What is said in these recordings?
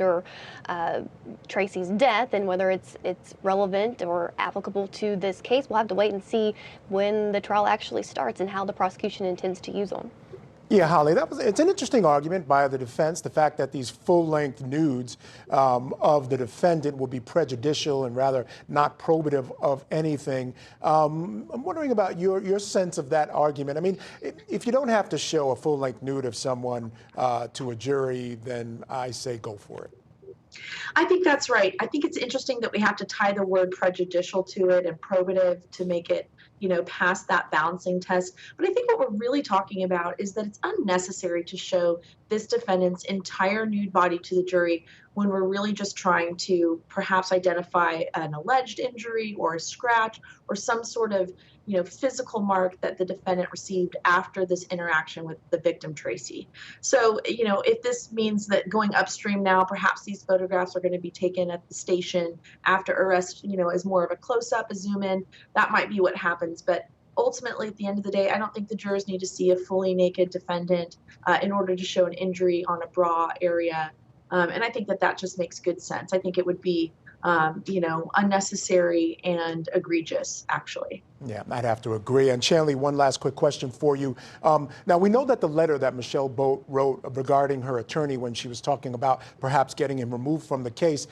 after Tracy's death, and whether it's relevant or applicable to this case, we'll have to wait and see when the trial actually starts and how the prosecution intends to use them. Yeah, Holly, it's an interesting argument by the defense, the fact that these full-length nudes of the defendant will be prejudicial and rather not probative of anything. I'm wondering about your sense of that argument. I mean, if you don't have to show a full-length nude of someone to a jury, then I say go for it. I think that's right. I think it's interesting that we have to tie the word prejudicial to it and probative to make it, past that balancing test. But I think what we're really talking about is that it's unnecessary to show this defendant's entire nude body to the jury when we're really just trying to perhaps identify an alleged injury or a scratch or some sort of physical mark that the defendant received after this interaction with the victim, Tracy. So, if this means that going upstream now, perhaps these photographs are going to be taken at the station after arrest, as more of a close-up, a zoom in, that might be what happens. But ultimately, at the end of the day, I don't think the jurors need to see a fully naked defendant in order to show an injury on a bra area. And I think that just makes good sense. I think it would be unnecessary and egregious, actually. Yeah, I'd have to agree. And Shanley, one last quick question for you. Now, we know that the letter that Michelle Boat wrote regarding her attorney when she was talking about perhaps getting him removed from the case,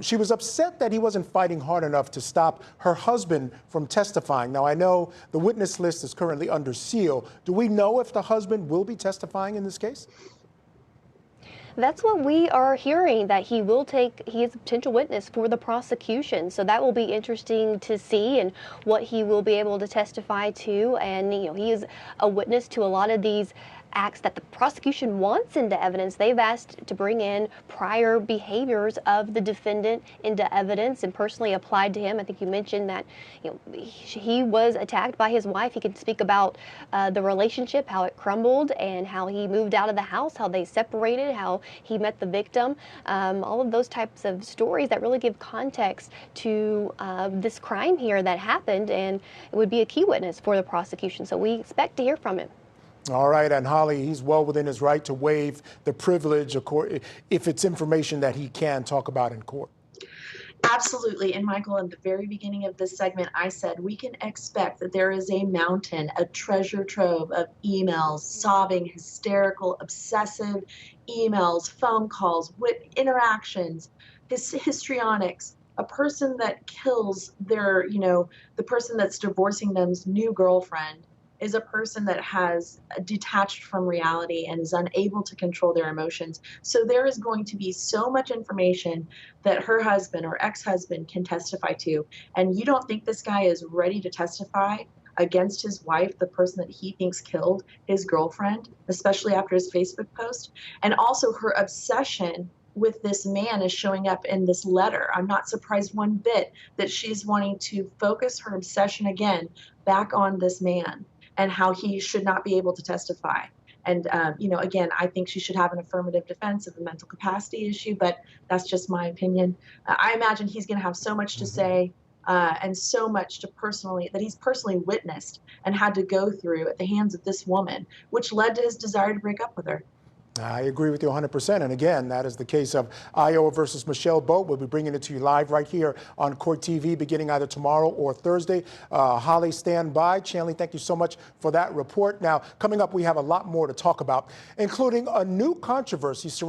she was upset that he wasn't fighting hard enough to stop her husband from testifying. Now, I know the witness list is currently under seal. Do we know if the husband will be testifying in this case? That's what we are hearing, that he is a potential witness for the prosecution. So that will be interesting to see and what he will be able to testify to. And, he is a witness to a lot of these acts that the prosecution wants into evidence. They've asked to bring in prior behaviors of the defendant into evidence and personally applied to him. I think you mentioned that he was attacked by his wife. He can speak about the relationship, how it crumbled, and how he moved out of the house, how they separated, how he met the victim. All of those types of stories that really give context to this crime here that happened, and it would be a key witness for the prosecution. So we expect to hear from him. All right, and Holly, he's well within his right to waive the privilege if it's information that he can talk about in court. Absolutely. And Michael, in the very beginning of this segment, I said we can expect that there is a mountain, a treasure trove of emails, sobbing, hysterical, obsessive emails, phone calls, interactions, histrionics. A person that kills the person that's divorcing them's new girlfriend is a person that has detached from reality and is unable to control their emotions. So there is going to be so much information that her husband or ex-husband can testify to. And you don't think this guy is ready to testify against his wife, the person that he thinks killed his girlfriend, especially after his Facebook post? And also her obsession with this man is showing up in this letter. I'm not surprised one bit that she's wanting to focus her obsession again back on this man and how he should not be able to testify. And, again, I think she should have an affirmative defense of the mental capacity issue, but that's just my opinion. I imagine he's going to have so much to say and so much that he's personally witnessed and had to go through at the hands of this woman, which led to his desire to break up with her. I agree with you 100%. And again, that is the case of Iowa versus Michelle Boat. We'll be bringing it to you live right here on Court TV beginning either tomorrow or Thursday. Holly, stand by. Shanley, thank you so much for that report. Now, coming up, we have a lot more to talk about, including a new controversy surrounding